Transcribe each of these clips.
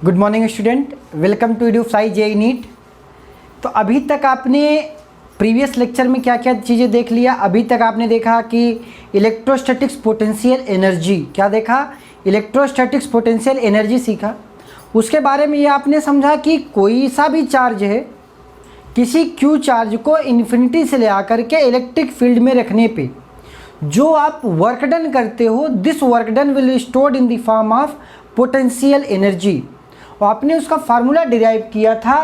Good morning student, welcome to EduFly JEE NEET. तो अभी तक आपने प्रीवियस लेक्चर में क्या क्या चीज़ें देख लिया। अभी तक आपने देखा कि इलेक्ट्रोस्टैटिक्स पोटेंशियल एनर्जी, क्या देखा, इलेक्ट्रोस्टैटिक्स पोटेंशियल एनर्जी सीखा। उसके बारे में ये आपने समझा कि कोई सा भी चार्ज है, किसी क्यू चार्ज को इन्फिनिटी से ले आकर के इलेक्ट्रिक फील्ड में रखने पे जो आप वर्क डन करते हो, this work done will stored in the form of potential energy. और आपने उसका फार्मूला डिराइव किया था।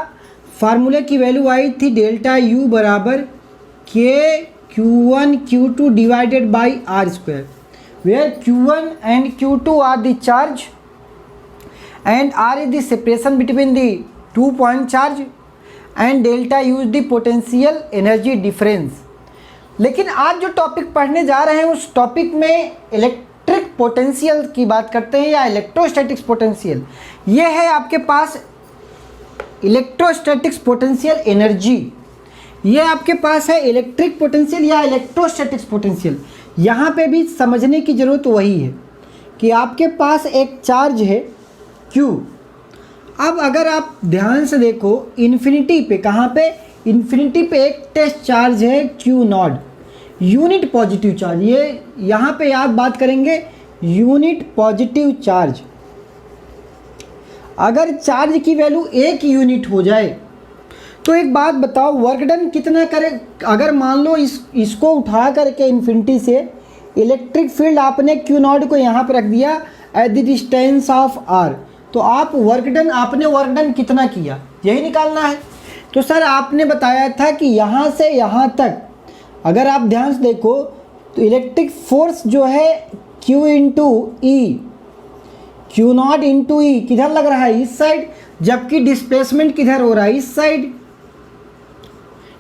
फार्मूले की वैल्यू आई थी डेल्टा यू बराबर के Q1 Q2 divided by R square, where Q1 and Q2 are the charge and R is the separation between the 2 point charge and delta U is the potential energy difference. लेकिन आज जो topic पढ़ने जा रहे हैं उस topic में electric potential की बात करते हैं या इलेक्ट्रोस्टैटिक्स पोटेंशियल। ये है आपके पास इलेक्ट्रोस्टैटिक्स पोटेंशियल एनर्जी, ये आपके पास है इलेक्ट्रिक पोटेंशियल या इलेक्ट्रोस्टैटिक्स पोटेंशियल। यहाँ पे भी समझने की ज़रूरत वही है कि आपके पास एक चार्ज है Q। अब अगर आप ध्यान से देखो इन्फिनिटी पे, कहाँ पे, इन्फिनिटी पे एक टेस्ट चार्ज है Q0, यूनिट पॉजिटिव चार्ज। ये यहाँ पे आप बात करेंगे यूनिट पॉजिटिव चार्ज। अगर चार्ज की वैल्यू 1 यूनिट हो जाए तो एक बात बताओ, वर्क डन कितना करे। अगर मान लो इसको उठा करके इन्फिनिटी से इलेक्ट्रिक फील्ड आपने Q0 को यहाँ पर रख दिया at the distance of R, तो आप आपने वर्क डन कितना किया, यही निकालना है। तो सर आपने बताया था कि यहाँ से यहाँ तक अगर आप ध्यान से देखो तो इलेक्ट्रिक फोर्स जो है Q इंटू ई, Q0 इंटू ई किधर लग रहा है, इस साइड, जबकि डिस्प्लेसमेंट किधर हो रहा है, इस साइड।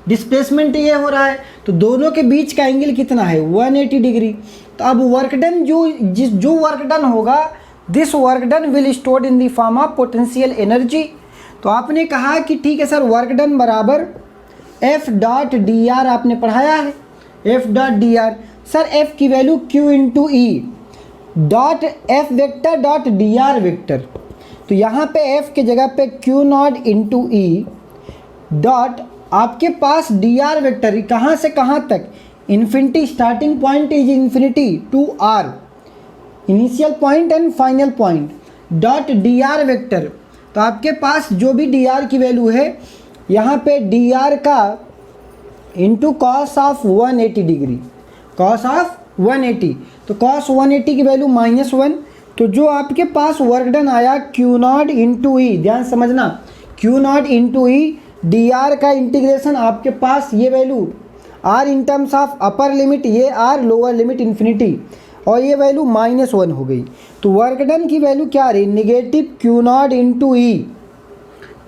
डिस्प्लेसमेंट ये हो रहा है तो दोनों के बीच का एंगल कितना है, 180 डिग्री। तो अब वर्क डन जो वर्क डन होगा, this work done will stored in the form of potential energy. तो आपने कहा कि ठीक है सर, वर्क डन बराबर F डॉट डी आर आपने पढ़ाया है, F dot D are. Sir F की value Q into E dot F vector dot D R vector. तो यहाँ पे F के जगह पे Q0 इंटू ई डॉट आपके पास डी आर वेक्टर, कहाँ से कहाँ तक, infinity, starting point is infinity to R, initial point and final point, dot D R vector. तो आपके पास जो भी डी आर की वैल्यू है, यहाँ पे डी आर का into cos of 180 degree, cos of 180, तो कॉस 180 की वैल्यू -1। तो जो आपके पास वर्क डन आया Q0 इंटू ई, ध्यान समझना, Q0 into E D are का इंटीग्रेशन आपके पास ये value R in terms of upper limit, ये R लोअर लिमिट इन्फिनिटी, और ये वैल्यू -1 हो गई। तो वर्क डन की वैल्यू क्या आ रही, निगेटिव Q0 इंटू ई,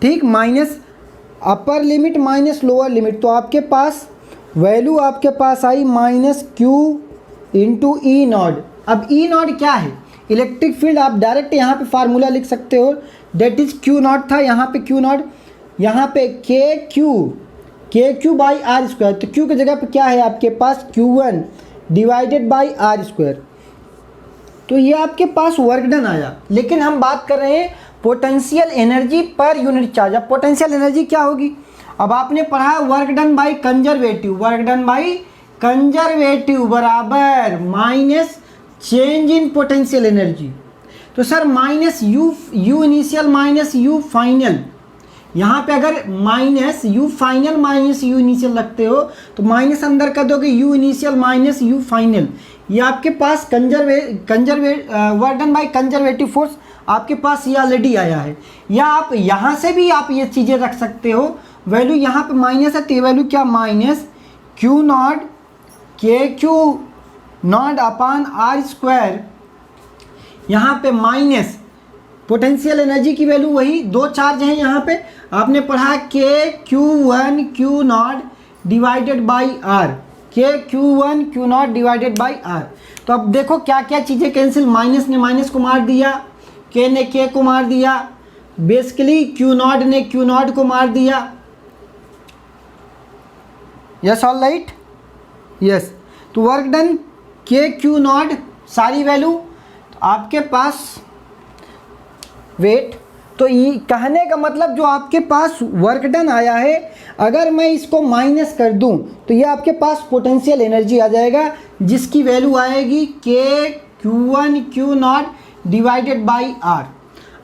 ठीक, minus upper limit minus lower limit. तो आपके पास वैल्यू आपके पास आई -Q इंटू ई नॉट। अब ई नॉट क्या है, इलेक्ट्रिक फील्ड। आप डायरेक्ट यहाँ पे फार्मूला लिख सकते हो, डेट इज Q0 था, यहाँ पे Q0, यहाँ पे K Q by R square. तो Q की जगह पे क्या है आपके पास, Q1 divided by R square. तो ये आपके पास वर्क डन आया। लेकिन हम बात कर रहे हैं potential energy per unit charge. अब पोटेंशियल एनर्जी क्या होगी, अब आपने पढ़ा work done by conservative, work done by conservative बराबर minus change in potential energy. तो sir minus U initial minus U final, यहाँ पे अगर minus U final minus U initial रखते हो तो माइनस अंदर कर दोगे, U initial minus U final. ये आपके पास work done by conservative force आपके पास ये ऑलरेडी आया है। या आप यहाँ से भी आप ये चीज़ें रख सकते हो, वैल्यू यहाँ पे माइनस है तो ये वैल्यू क्या, minus Q0 Q0 upon R square, यहाँ पे माइनस पोटेंशियल एनर्जी की वैल्यू वही, दो चार्ज हैं यहाँ पे, आपने पढ़ा Q1 Q0 divided by R, Q1 Q0 divided by R. तो अब देखो क्या क्या चीज़ें कैंसिल, माइनस ने माइनस को मार दिया, K ने K को मार दिया, बेसिकली Q0 ने Q0 को मार दिया। Yes, all right, yes. तो वर्क डन Q0 सारी वैल्यू आपके पास, वेट, तो ये कहने का मतलब जो आपके पास वर्क डन आया है, अगर मैं इसको माइनस कर दूं तो ये आपके पास पोटेंशियल एनर्जी आ जाएगा, जिसकी वैल्यू आएगी के Q1 Q0 divided by R।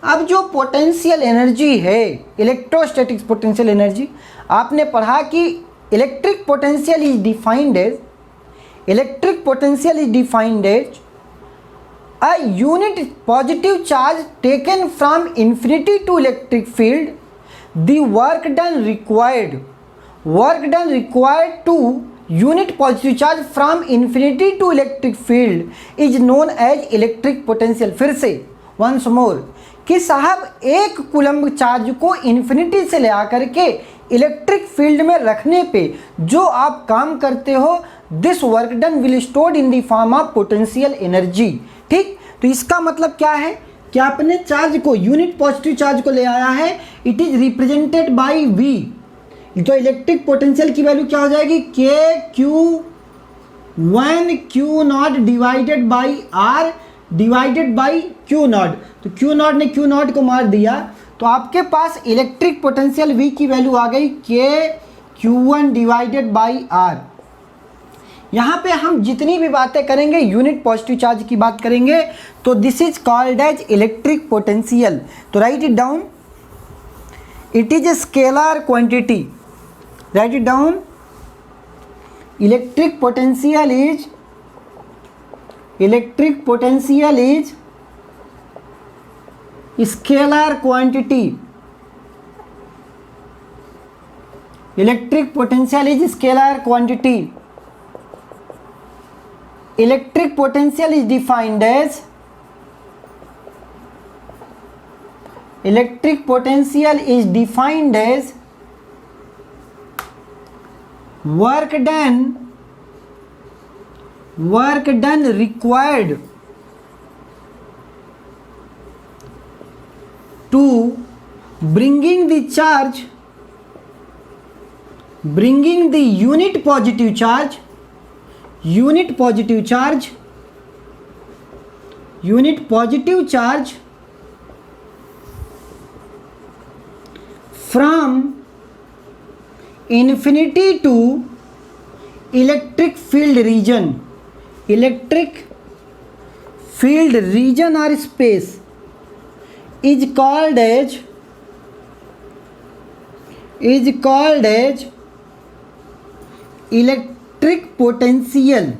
अब जो पोटेंशियल एनर्जी है, इलेक्ट्रोस्टैटिक पोटेंशियल एनर्जी, आपने पढ़ा कि electric potential is defined as a unit positive charge taken from infinity to electric field. The work done required to unit positive charge from infinity to electric field is known as electric potential। फिर से once more कि साहब एक coulomb charge को infinity से ले आकर के इलेक्ट्रिक फील्ड में रखने पे जो आप काम करते हो, this work done will stored in the form of potential energy. ठीक, तो इसका मतलब क्या है कि आपने चार्ज को, यूनिट पॉजिटिव चार्ज को ले आया है, it is represented by V। तो इलेक्ट्रिक पोटेंशियल की वैल्यू क्या हो जाएगी, के Q1 Q0 divided by R divided by Q0। तो Q0 ने Q0 को मार दिया, तो आपके पास इलेक्ट्रिक पोटेंशियल V की वैल्यू आ गई के Q1 डिवाइडेड बाई R। यहाँ पे हम जितनी भी बातें करेंगे यूनिट पॉजिटिव चार्ज की बात करेंगे, तो this is called as electric potential. तो write it down, it is a scalar quantity. Write it down, electric potential is scalar quantity. Electric potential is scalar quantity. Electric potential is defined as work done required to bringing the unit positive charge from infinity to electric field region or space is called as electric potential.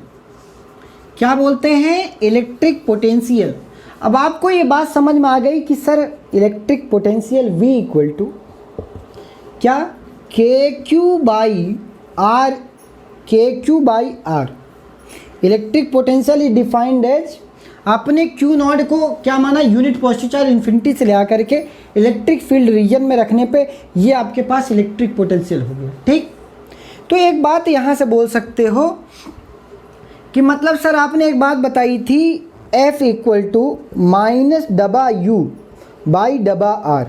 क्या बोलते हैं, electric potential. अब आपको ये बात समझ में आ गई कि sir electric potential V equal to क्या, KQ by R। Electric potential is defined as, आपने Q0 को क्या माना, यूनिट पॉजिटिव चार्ज इन्फिनिटी से ले आकर के इलेक्ट्रिक फील्ड रीजन में रखने पे ये आपके पास इलेक्ट्रिक पोटेंशियल हो गया। ठीक, तो एक बात यहाँ से बोल सकते हो कि मतलब सर आपने एक बात बताई थी F इक्वल टू माइनस डबा U बाई डबा R।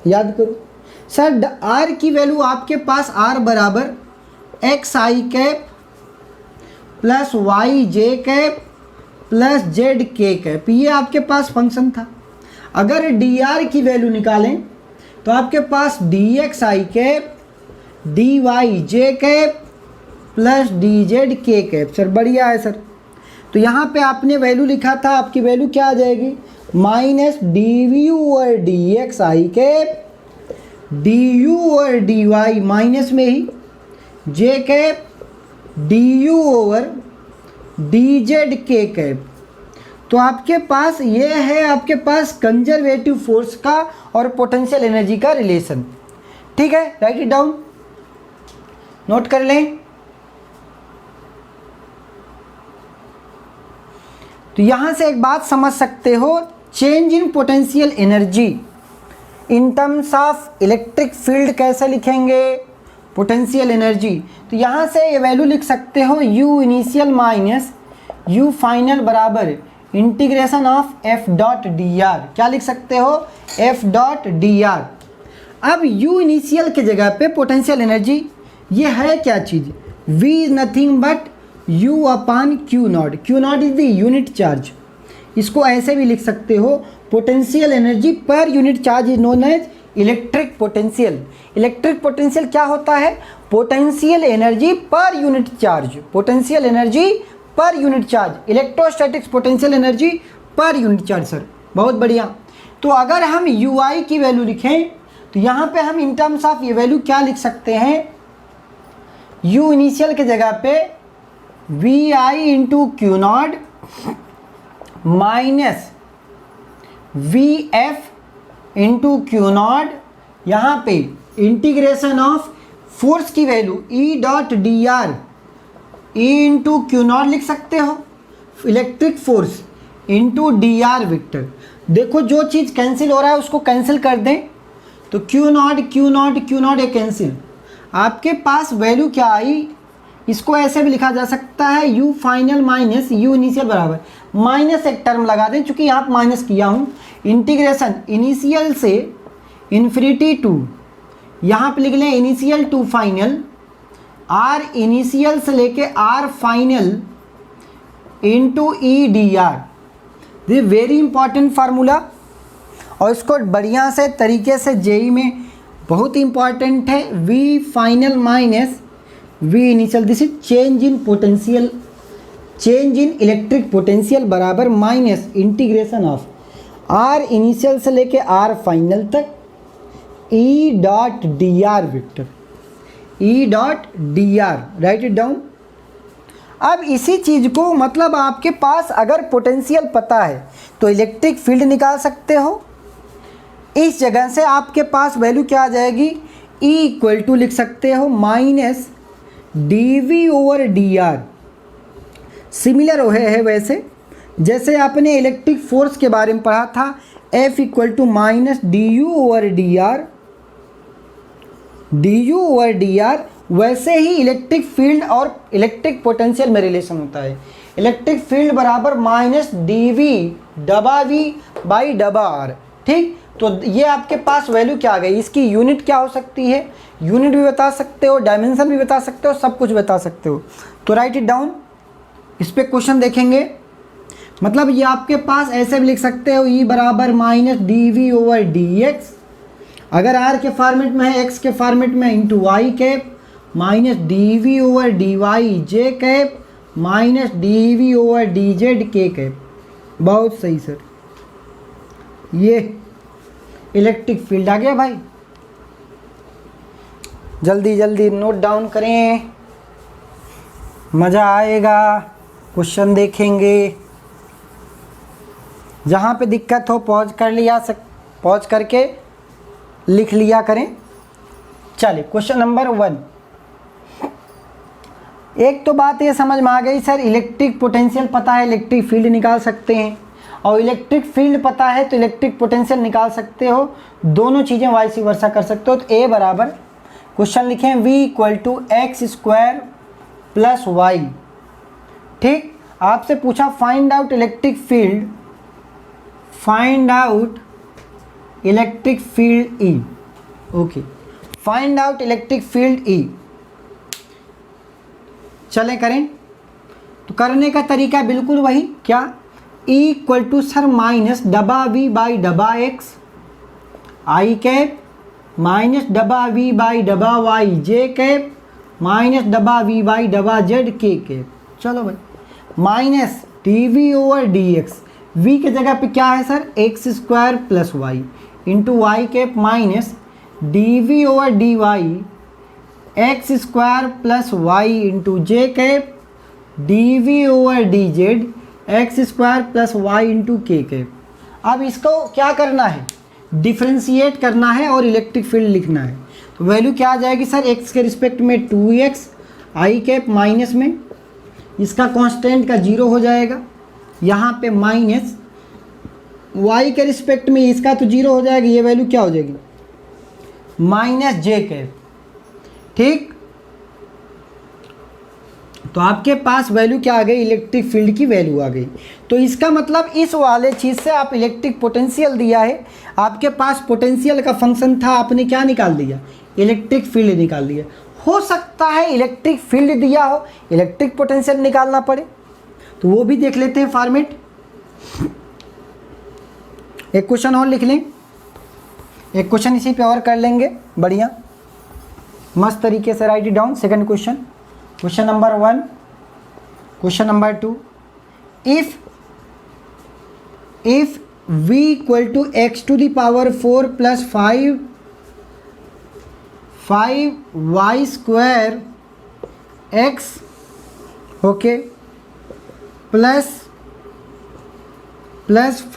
याद करो सर, R की वैल्यू आपके पास R बराबर XI cap plus YJ cap plus ZK cap, ये आपके पास फंक्शन था। अगर DR की वैल्यू निकालें तो आपके पास DXI cap DYJ cap plus DZK cap. Sir बढ़िया है सर। तो यहाँ पे आपने वैल्यू लिखा था, आपकी वैल्यू क्या आ जाएगी, माइनस DU और DXI कैप, DU और DY माइनस में ही, J cap DU over DZK cap. तो आपके पास ये है, आपके पास कंजर्वेटिव फोर्स का और पोटेंशियल एनर्जी का रिलेशन। ठीक है, राइट इट डाउन, नोट कर लें। तो यहां से एक बात समझ सकते हो, change in potential energy in terms of electric field कैसे लिखेंगे, पोटेंशियल एनर्जी। तो यहां से ये वैल्यू लिख सकते हो, U initial minus U final बराबर integration of F dot dr। क्या लिख सकते हो, F डॉट dr। अब U इनिशियल के जगह पे पोटेंशियल एनर्जी, ये है क्या चीज़, V is nothing but U upon Q0। Q0 is the unit charge. इसको ऐसे भी लिख सकते हो, potential energy per unit charge is known as electric potential. Electric potential क्या होता है? Potential energy per unit charge, potential energy per unit charge, electrostatics potential energy per unit charge. Sir बहुत बढ़िया। तो अगर हम यू आई की वैल्यू लिखें तो यहाँ पे हम इन टर्म्स ऑफ ये वैल्यू क्या लिख सकते हैं? यू इनिशियल के जगह पे V I into Q naught minus V F into Q naught, यहाँ पे इंटीग्रेशन ऑफ फोर्स की value E dot D R E into Q naught लिख सकते हो, electric force into D R vector. देखो जो चीज़ कैंसिल हो रहा है उसको कैंसिल कर दें तो Q not Q not Q not ये कैंसिल, आपके पास वैल्यू क्या आई? इसको ऐसे भी लिखा जा सकता है U final minus U initial बराबर माइनस एक टर्म लगा दें, चूँकि यहाँ माइनस किया हूँ, इंटीग्रेशन इनिशियल से इन्फिनिटी टू, यहाँ पे लिख लें initial to final, R initial से लेके R final into E D R. This very important formula और इसको बढ़िया से तरीके से जेई में बहुत इंपॉर्टेंट है। V final minus V initial, this is change in potential, change in electric potential बराबर minus integration of R initial से लेके आर फाइनल तक E dot D R vector, E dot D R, write it down. अब इसी चीज़ को मतलब आपके पास अगर पोटेंशियल पता है तो इलेक्ट्रिक फील्ड निकाल सकते हो। इस जगह से आपके पास वैल्यू क्या आ जाएगी? E इक्वल टू लिख सकते हो minus D V over D R. Similar है वैसे जैसे आपने इलेक्ट्रिक फोर्स के बारे में पढ़ा था, F equal to minus D U over D R, D U over D R. वैसे ही इलेक्ट्रिक फील्ड और इलेक्ट्रिक पोटेंशियल में रिलेशन होता है। इलेक्ट्रिक फील्ड बराबर माइनस डी वी डबा वी बाई डबा आर, ठीक। तो ये आपके पास वैल्यू क्या आ गई? इसकी यूनिट क्या हो सकती है? यूनिट भी बता सकते हो, डायमेंशन भी बता सकते हो, सब कुछ बता सकते हो। तो राइट इट डाउन। इस पर क्वेश्चन देखेंगे, मतलब ये आपके पास ऐसे भी लिख सकते हो ई बराबर minus D V over D X, अगर आर के फॉर्मेट में है, एक्स के फॉर्मेट में into Y cap minus D V over D Y J cap minus D V over D Z के कैप। बहुत सही सर, ये इलेक्ट्रिक फील्ड आ गया भाई। जल्दी जल्दी नोट डाउन करें, मज़ा आएगा, क्वेश्चन देखेंगे। जहाँ पे दिक्कत हो पॉज कर लिया, पॉज करके लिख लिया करें। चलिए क्वेश्चन नंबर 1। एक तो बात ये समझ में आ गई सर, इलेक्ट्रिक पोटेंशियल पता है, इलेक्ट्रिक फील्ड निकाल सकते हैं, और इलेक्ट्रिक फील्ड पता है तो इलेक्ट्रिक पोटेंशियल निकाल सकते हो। दोनों चीज़ें वाइस वर्सा कर सकते हो। तो ए बराबर क्वेश्चन लिखें v equal to X square plus Y, ठीक। आपसे पूछा find out electric field, find out electric field E, okay, find out electric field E। चलें करें, तो करने का तरीका बिल्कुल वही, क्या? E equal to sir minus डबा वी बाई डबा एक्स आई कैप माइनस डबा वी बाई डबा वाई जे कैप माइनस डबा वी बाई डबा जेड के कैप। चलो भाई, minus D V over D X, V के जगह पे क्या है sir? X square plus Y into Y cap minus D V over D Y X square plus Y into J cap D V over D Z X square plus Y into K cap. अब इसको क्या करना है? Differentiate करना है और electric field लिखना है। तो वैल्यू क्या आ जाएगी सर? एक्स के रिस्पेक्ट में 2x आई कैप माइनस में इसका कांस्टेंट का 0 हो जाएगा, यहाँ पे माइनस y के रिस्पेक्ट में इसका तो 0 हो जाएगा, ये वैल्यू क्या हो जाएगी? माइनस जे कैप, ठीक। तो आपके पास वैल्यू क्या आ गई? इलेक्ट्रिक फील्ड की वैल्यू आ गई। तो इसका मतलब इस वाले चीज़ से आप इलेक्ट्रिक पोटेंशियल दिया है, आपके पास पोटेंशियल का फंक्शन था, आपने क्या निकाल दिया? इलेक्ट्रिक फील्ड निकाल दिया। हो सकता है इलेक्ट्रिक फील्ड दिया हो, इलेक्ट्रिक पोटेंशियल निकालना पड़े, तो वो भी देख लेते हैं फॉर्मेट। एक क्वेश्चन और लिख लें, एक क्वेश्चन इसी पे और कर लेंगे, बढ़िया मस्त तरीके से write it down. Second question, question number 1, question number 2, if v equal to x to the power 4 plus 5y square x okay plus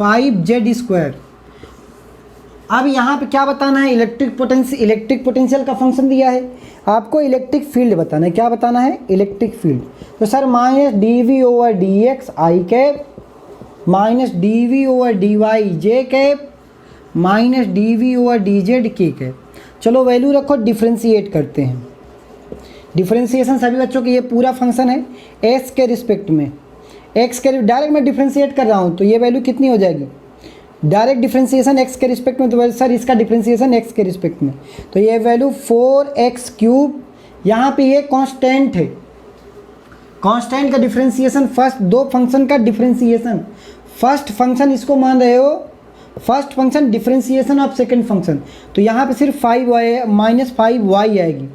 5z square. अब यहाँ पे क्या बताना है, इलेक्ट्रिक पोटेंशियल का फंक्शन दिया है, आपको इलेक्ट्रिक फील्ड बताना है। क्या बताना है, इलेक्ट्रिक फील्ड। तो sir minus D over D X I cap minus D over D Y J cap minus D over D Z के कैप। चलो वैल्यू रखो, डिफ्रेंशिएट करते हैं। डिफ्रेंशिएशन सभी बच्चों के, ये पूरा फंक्शन है एक्स के रिस्पेक्ट में, एक्स के डायरेक्ट मैं डिफ्रेंशिएट कर रहा हूँ तो ये वैल्यू कितनी हो जाएगी, डायरेक्ट डिफ्रेंशिएशन एक्स के रिस्पेक्ट में, तो सर इसका डिफ्रेंशिएशन एक्स के रिस्पेक्ट में, तो ये वैल्यू 4x क्यूब, यहाँ पे ये कांस्टेंट है, कांस्टेंट का डिफ्रेंशिएशन, फर्स्ट दो फंक्शन का डिफ्रेंशिएशन, फर्स्ट फंक्शन इसको मान रहे हो, first function differentiation of second function, तो यहाँ पे सिर्फ 5y माइनस 5y आएगी,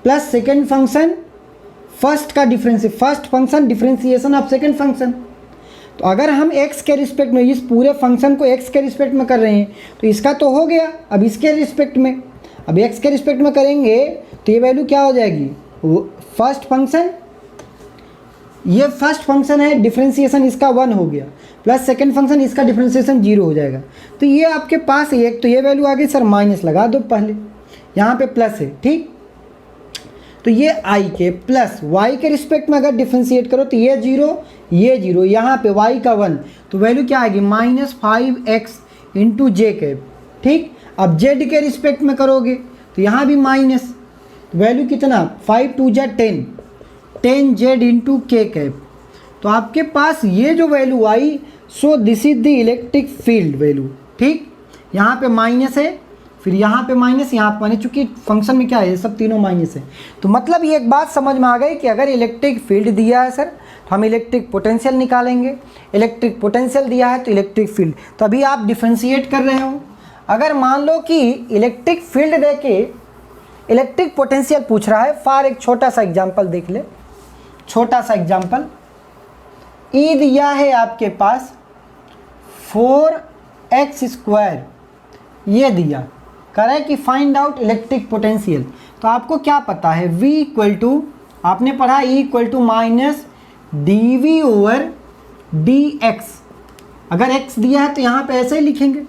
plus second function first function differentiation of second function. तो अगर हम x के रिस्पेक्ट में इस पूरे फंक्शन को x के रिस्पेक्ट में कर रहे हैं तो इसका तो हो गया, अब इसके रिस्पेक्ट में, अब x के रिस्पेक्ट में करेंगे तो ये वैल्यू क्या हो जाएगी, फर्स्ट फंक्शन, ये फर्स्ट फंक्शन है डिफ्रेंशिएशन इसका 1 हो गया, प्लस सेकंड फंक्शन इसका डिफ्रेंशिएशन 0 हो जाएगा। तो ये आपके पास एक, तो ये वैल्यू आ गई, सर माइनस लगा दो पहले, यहाँ पे प्लस है, ठीक। तो ये i के प्लस y के रिस्पेक्ट में अगर डिफ्रेंशिएट करो तो ये 0 ये 0, यहाँ पे y का 1, तो वैल्यू क्या आएगी minus 5x into J cap, ठीक। अब z के रिस्पेक्ट में करोगे तो यहाँ भी माइनस, वैल्यू कितना 5 2 जा 10z इंटू के कैप। तो आपके पास ये जो value I, so this is the electric field value, ठीक। यहाँ पे माइनस है, फिर यहाँ पे माइनस, यहाँ पे माइनस, चूँकि फंक्शन में क्या है, सब तीनों माइनस है। तो मतलब ये एक बात समझ में आ गई कि अगर इलेक्ट्रिक फील्ड दिया है सर तो हम इलेक्ट्रिक पोटेंशियल निकालेंगे, इलेक्ट्रिक पोटेंशियल दिया है तो इलेक्ट्रिक फील्ड। तो अभी आप डिफ्रेंशिएट कर रहे हो, अगर मान लो कि इलेक्ट्रिक फील्ड दे के इलेक्ट्रिक पोटेंशियल पूछ रहा है, फॉर एक छोटा सा एग्जाम्पल देख ले, छोटा सा एग्जाम्पल, ई दिया है आपके पास 4x स्क्वायर, ये दिया कह रहा है कि फाइंड आउट इलेक्ट्रिक पोटेंशियल। तो आपको क्या पता है, v इक्वल टू, आपने पढ़ा E equal to minus D V over D X. अगर x दिया है तो यहाँ पे ऐसे ही लिखेंगे।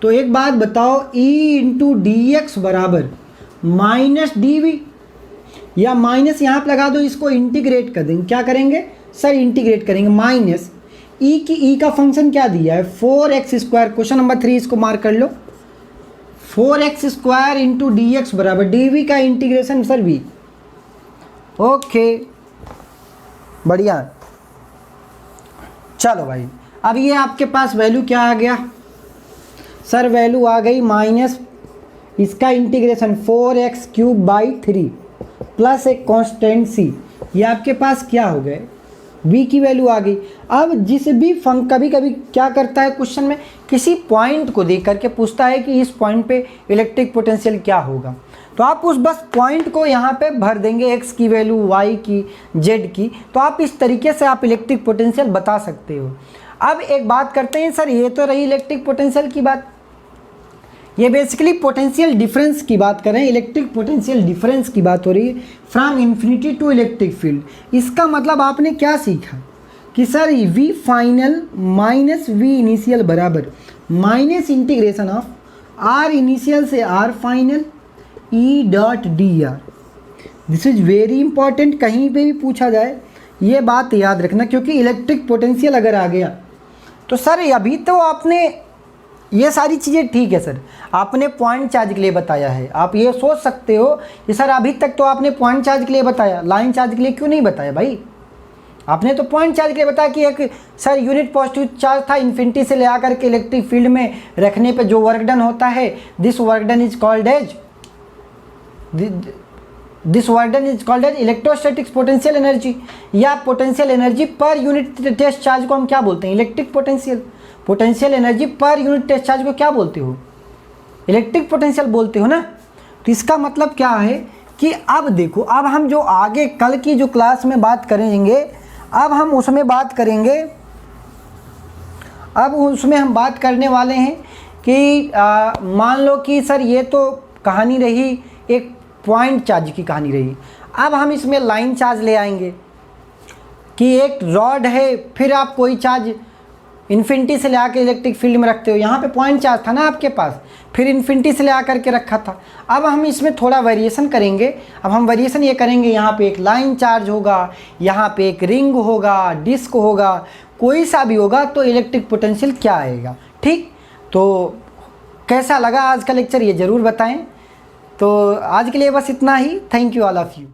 तो एक बात बताओ, E इंटू डी एक्स बराबर माइनस डी वी, या माइनस यहाँ पे लगा दो, इसको इंटीग्रेट कर देंगे। क्या करेंगे सर, इंटीग्रेट करेंगे, माइनस E का फंक्शन क्या दिया है 4x स्क्वायर, क्वेश्चन नंबर 3 इसको मार्क कर लो, 4x square into D x बराबर डी का इंटीग्रेशन सर v, ओके बढ़िया। चलो भाई, अब ये आपके पास वैल्यू क्या आ गया सर, वैल्यू आ गई माइनस इसका integration 4x cube by 3 plus एक कांस्टेंट c, ये आपके पास क्या हो गए, v की वैल्यू आ गई। अब जिस भी कभी कभी क्या करता है क्वेश्चन में, किसी पॉइंट को देख करके पूछता है कि इस पॉइंट पे इलेक्ट्रिक पोटेंशियल क्या होगा, तो आप उस बस पॉइंट को यहाँ पे भर देंगे, x की वैल्यू, y की, z की। तो आप इस तरीके से आप इलेक्ट्रिक पोटेंशियल बता सकते हो। अब एक बात करते हैं सर, ये तो रही इलेक्ट्रिक पोटेंशियल की बात, ये बेसिकली पोटेंशियल डिफरेंस की बात कर रहे हैं, इलेक्ट्रिक पोटेंशियल डिफरेंस की बात हो रही है from infinity to electric field. इसका मतलब आपने क्या सीखा कि sir v final minus v initial बराबर minus integration of r initial से r final e dot D R. This is very important, कहीं पे भी पूछा जाए ये बात याद रखना, क्योंकि इलेक्ट्रिक पोटेंशियल अगर आ गया तो सर अभी तो आपने ये सारी चीज़ें ठीक है सर, आपने पॉइंट चार्ज के लिए बताया है। आप ये सोच सकते हो कि सर अभी तक तो आपने पॉइंट चार्ज के लिए बताया, लाइन चार्ज के लिए क्यों नहीं बताया भाई? आपने तो पॉइंट चार्ज के लिए बताया कि एक सर यूनिट पॉजिटिव चार्ज था, इन्फिनिटी से ले आकर के इलेक्ट्रिक फील्ड में रखने पे जो वर्क डन होता है, this work done is called as electrostatic potential energy, या potential energy per unit test charge को हम क्या बोलते हैं, electric potential. Potential energy per unit test charge को क्या बोलते हो? इलेक्ट्रिक पोटेंशियल बोलते हो ना। तो इसका मतलब क्या है कि अब देखो, अब हम जो आगे कल की जो क्लास में बात करेंगे, अब हम उसमें बात करेंगे, अब उसमें हम बात करने वाले हैं कि मान लो कि सर ये तो कहानी रही, एक पॉइंट चार्ज की कहानी रही। अब हम इसमें लाइन चार्ज ले आएंगे कि एक रॉड है, फिर आप कोई चार्ज इन्फिनिटी से ले आकर इलेक्ट्रिक फील्ड में रखते हो। यहाँ पे पॉइंट चार्ज था ना आपके पास, फिर इन्फिनिटी से ले आकर के रखा था। अब हम इसमें थोड़ा वेरिएशन करेंगे। अब हम वेरिएशन ये करेंगे, यहाँ पे एक लाइन चार्ज होगा, यहाँ पे एक रिंग होगा, डिस्क होगा, कोई सा भी होगा, तो इलेक्ट्रिक पोटेंशियल क्या आएगा। ठीक, तो कैसा लगा आज का लेक्चर ये ज़रूर बताएं। तो आज के लिए बस इतना ही। Thank you all of you.